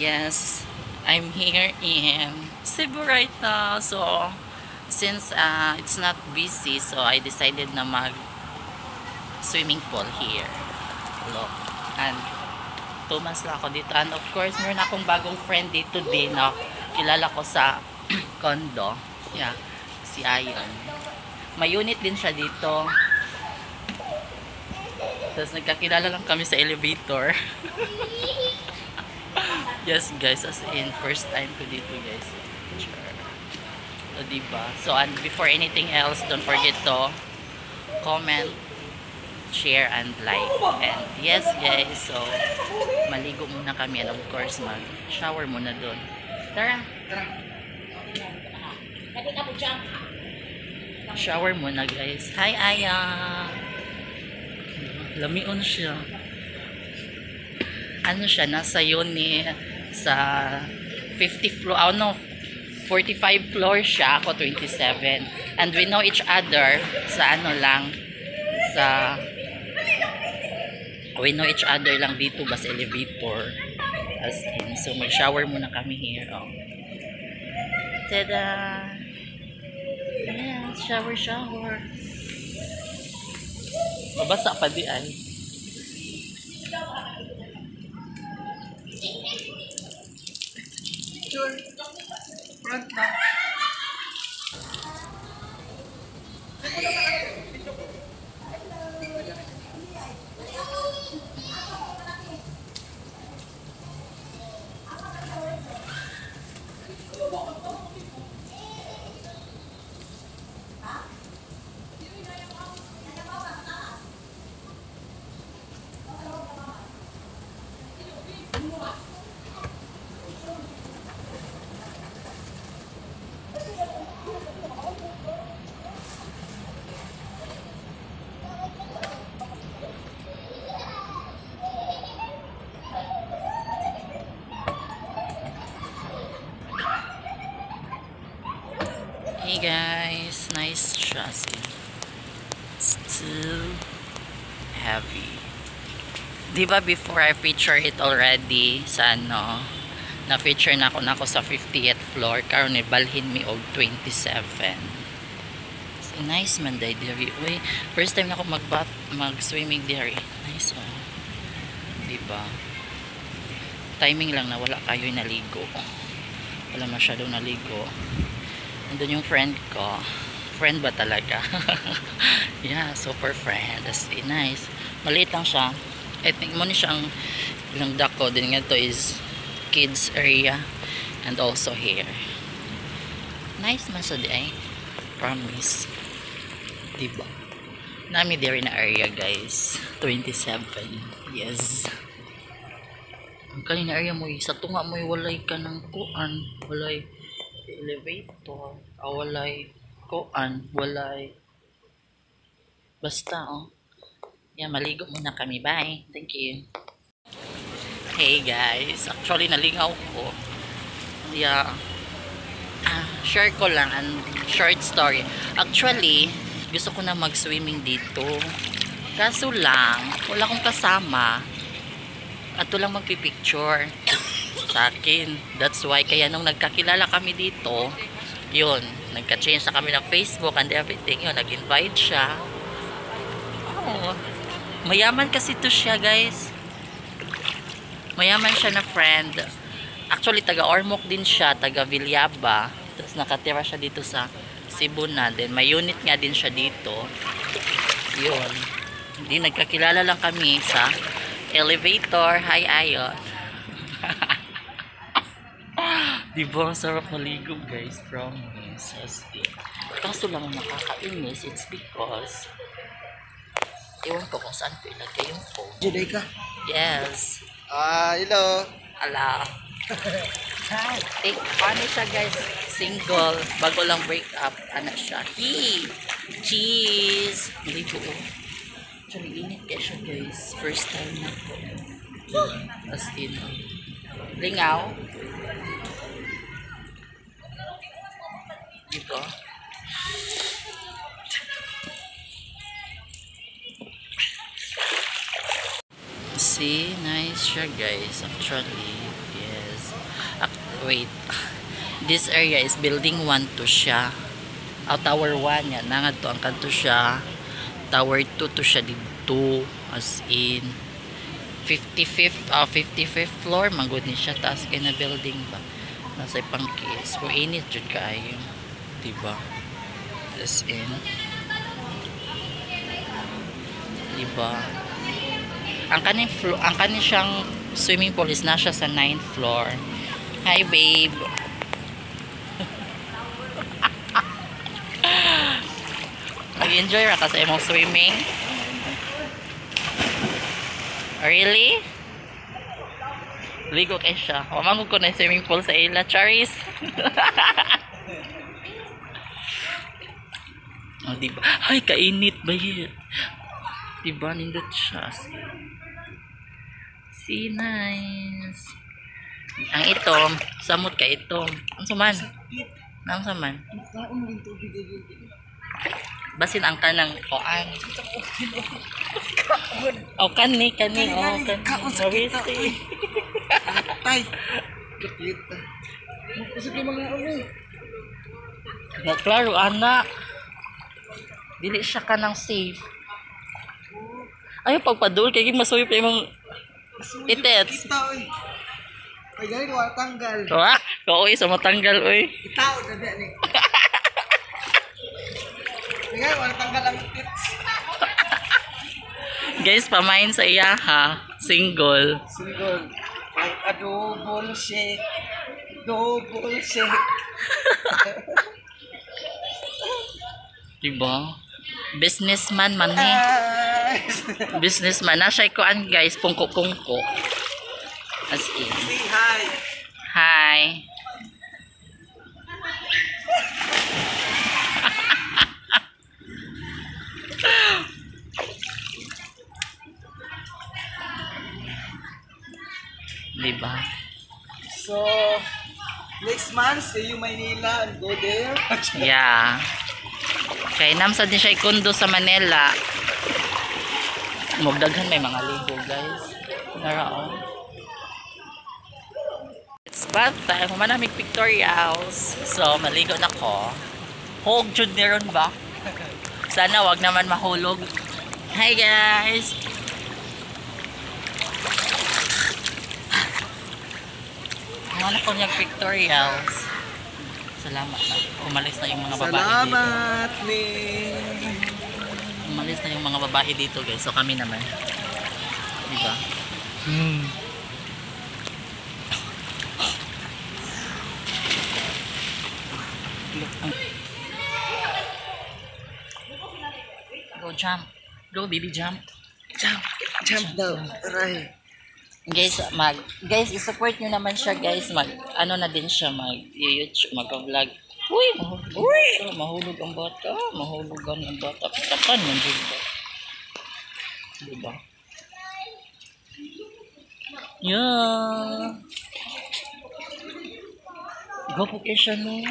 Yes, I'm here in Cebu right now. So, since it's not busy, so I decided na mag swimming pool here. Look. And 2 months lang ako dito. And of course, meron akong bagong friend dito din na kilala ko sa condo. Yeah, si Ayon. May unit din siya dito. Tapos nagkakilala lang kami sa elevator. Yes guys, as in first time ko dito guys. Sure. So, diba? So and before anything else, don't forget to comment, share, and like. And yes guys, so maligo muna kami and of course mag shower muna dun. Tara! Shower muna guys. Hi Aya! Lamion siya. Ano siya, nasa unit sa 50 floor, oh no, 45 floor siya, ako 27. And we know each other sa ano lang, sa we know each other lang dito ba sa elevator. As in, so mag-shower muna kami here. Oh. Tada! Yeah, shower. Mabasa pa di ay. Sure. Front na. Hey guys, nice chassis. It's too heavy. Diba before I feature it already sa ano, na-feature na ako sa 50th floor, karon balhin mi og 27. So, nice man day diri. Uy, first time na ako mag-swimming diri. Nice oh. Diba? Timing lang na wala kayo naligo. Wala masyadong naligo. Nandun yung friend ko. Friend ba talaga? Yeah, super friend. That's nice. Maliit lang siya. I think mo ni siyang ilang dako. Din nga to is kids area. And also here. Nice man sa di ay. Promise. Diba? Nami diri na area guys. 27. Yes. Ang kanina area mo sa tunga mo walay ka ng kuan. Walay elevator, walay koan, walay basta oh. Yeah, maligo muna kami. Bye. Thank you. Hey guys, actually nalingaw ko. Yeah. Share ko lang and short story. Actually, gusto ko na mag-swimming dito. Kaso lang, wala akong kasama. At lang magpipicture sa akin. That's why kaya nung nagkakilala kami dito, yun, nagka-change na kami ng Facebook and everything, yun, nag-invite siya. Oh, mayaman kasi to siya guys. Mayaman siya na friend. Actually taga Ormoc din siya, taga Villaba. Tapos nakatira siya dito sa Cebu na. Then may unit nga din siya dito. Yun. Hindi, nagkakilala lang kami sa elevator. Hi Ayon. Diba ang sarap maligo guys, promise. Kaso lang nakakainis, it's because ewan ko kung saan ko ilagay yung phone. Juday ka? Yes. Hello. Ala. Take, paano siya guys? Single, bago lang break up. Ano siya? Cheese. Maligo. Actually, init kaya siya guys. First time na ko. As in, lingaw. Dito. See, nice siya guys. Actually, yes. Wait. This area is building 1 to siya. Tower 1 yan. Nangad to ang kanto siya. Tower 2 to siya dito. As in 55th floor. Manggod ni siya. Taas kayo na building ba. Nasa ipang case. Kung init dyan kayo. Diba? As in. Diba? Ang kaning siyang swimming pool is na siya sa 9th floor. Hi babe. Nag-enjoy ra ka sa imong swimming? Really? Ligo kay siya. Mamangog ko na yung swimming pool sa ila, Charis. Oh, diba? Ay, kainit ba yun? Diba, nindot siya. See, nice. Ang itom, samot ka itom. Ang saman? Ang saman? Basin ang kanang koan. O kani. O kani. Mawisi. Tay. Kapit. Sige mga ulo. Klaro anak. Dili siya kanang safe. Ayaw pagpadul kay masuyo pa imong itets. Itaw eh. Ay gani ko tanggal. Wa, ko sa matanggal oy. Itaw na di ni. Ay wala tanggal ang itets. Guys, pamain sa iya ha. Single. Single. Ang double shake. Double shake. Diba? Businessman man ni. Businessman na siya kuan guys, pungko-pungko. As in. Say hi. Hi. Diba? So, next month, see you Maynila and go there. Yeah. Kay namsa din siya kondo sa Manila. Magdaghan may mga ligo guys. Naraon. It's bath time. Humanamig pictorials. So, maligo na ko. Hog jud ni ron ba? Sana wag naman mahulog. Hi guys! Ano ko niyang pictorials. Salamat na. Umalis na yung mga babae Salamat dito. ni. Umalis na yung mga babae dito guys. So kami naman. Diba? Go jump. Go baby jump. Jump. Jump daw. Aray. Guys, i-support nyo naman siya guys. Ano na din siya, mag-YouTube, mag-vlog. Uy, mahulog ang bata. Mahulog ang bata. Pitakan mo dito. Diba? Yeah. Gapo kayo siya no.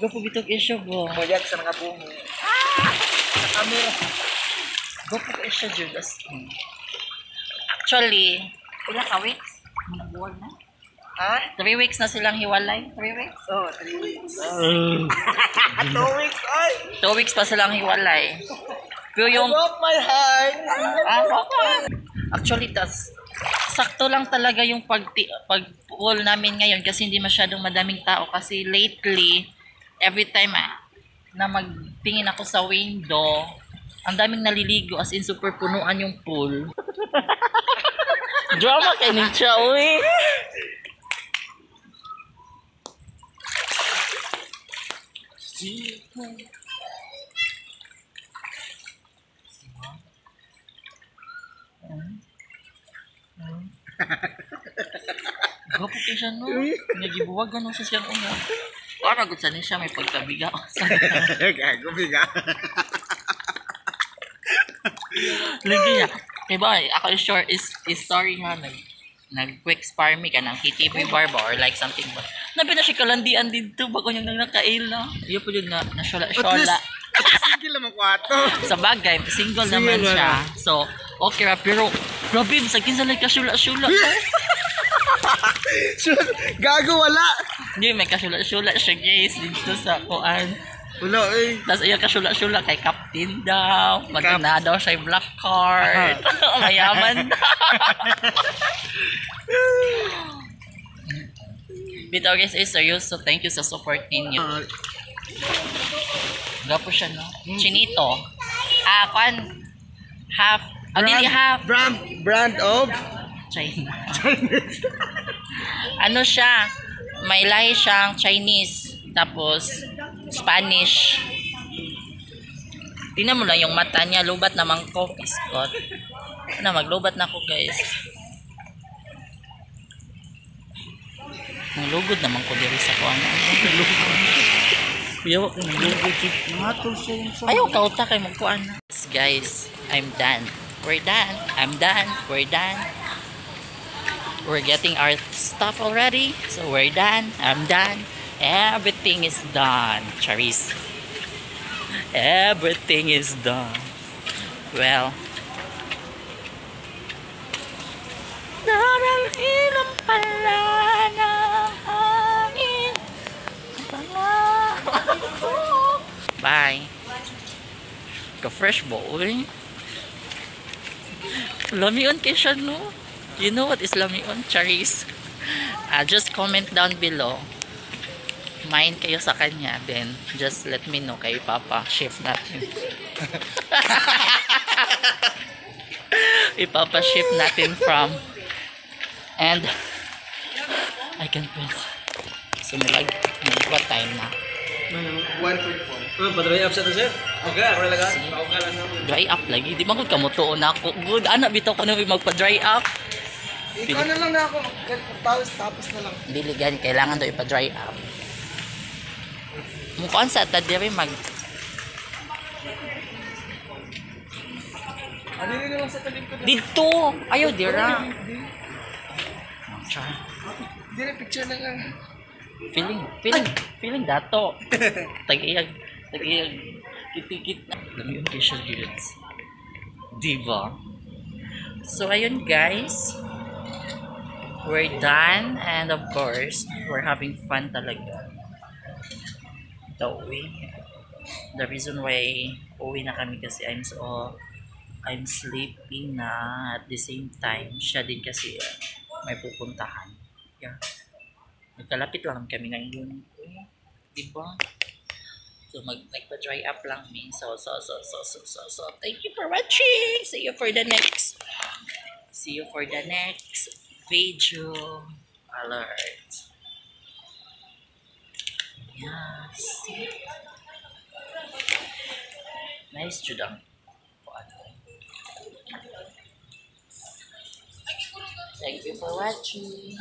Gapo bito kayo siya ba? Moyak sa mga bungo. Sa camera. Gapo kayo siya Judas. Actually, ilang ka weeks? Buwan na? Ha? 3 weeks na silang hiwalay? 3 weeks? Oh, 3 weeks. 2 weeks, ay! 2 weeks pa silang hiwalay. Pero yung... I broke my heart! Actually, sakto lang talaga yung pag-pool namin ngayon kasi hindi masyadong madaming tao. Kasi lately, every time na magtingin ako sa window, ang daming naliligo as in super punuan yung pool. Drama kay Ninja, uy! Gapo kayo siya no? Nagibuwag ganun sa siyang una. Para gud sa niya may pagkabiga. Gago, biga. Lagi niya. Diba, ako short is story nga nag-quick spar me ka ng KTV bar ba or like something ba. Nabi na siya kalandian dito bago niyang nakaila. Iyo po yun na shola-shola. Sige lang makwato. Sa bagay, single naman siya. So, okay ra. Pero, grabe, sa kinsa lang ka shula-shula. Gago, wala. Hindi, may kasulat-sulat siya guys dito sa kuan. Wala eh. Tapos iya kasulat-sulat kay Captain daw. Maganda daw siya yung black card. Mayaman daw. Bitaw guys, seryoso. Thank you sa support ninyo. Gapo siya, no? Chinito. Kuan. Half. Dili half. Brand of China. Ano siya? May lahi siyang Chinese. Tapos, Spanish. Tingnan mo lang yung mata niya. Lubat naman ko. Piskot. Ano, maglubat na ako guys. Maglugod naman ko diri sa kuan. Ayaw ko maglugod. Ayaw ka uta kay magkuan. Guys, I'm done. We're done. I'm done. We're done. We're getting our stuff already. So we're done. I'm done. Everything is done. Charis. Everything is done. Well. Daralhin pala ng hangin. Bye. Ka-fresh boy. Lamion kay siya, no? You know what is lamion? Charis. Just comment down below. Mind kayo sa kanya. Then, just let me know kay Papa. Shift natin. Ipapa-shift natin from. And, I can press. Sumulag. What time na? 1:44. Padry up sa to, sir? Okay, ako lang. Dry up lagi. Di magod ka mo tuon ako. Good. Anak, bitaw ko na magpa-dry up. Ikaw na lang na ako. Tapos na lang. Dili gani. Kailangan daw ipa-dry up. Mukaan sa tadiri mag... Ano yun lang sa talim ko? Dito! Ayaw, dira. Char. Hindi picture na nga. Feeling dato. Tag-iyag. Kitikit na. Lamiyon kayo siya, guys. Diba? So, ayun, guys. We're done. And, of course, we're having fun talaga. The uwi. The reason why uwi na kami kasi I'm sleeping na at the same time. Siya din kasi may pupuntahan. Yeah. Nagkalapit lang kami ng yun. Diba? So, nagpa-dry up lang me. So, thank you for watching. See you for the next video alert. Yes. Nice judang. Thank you for watching.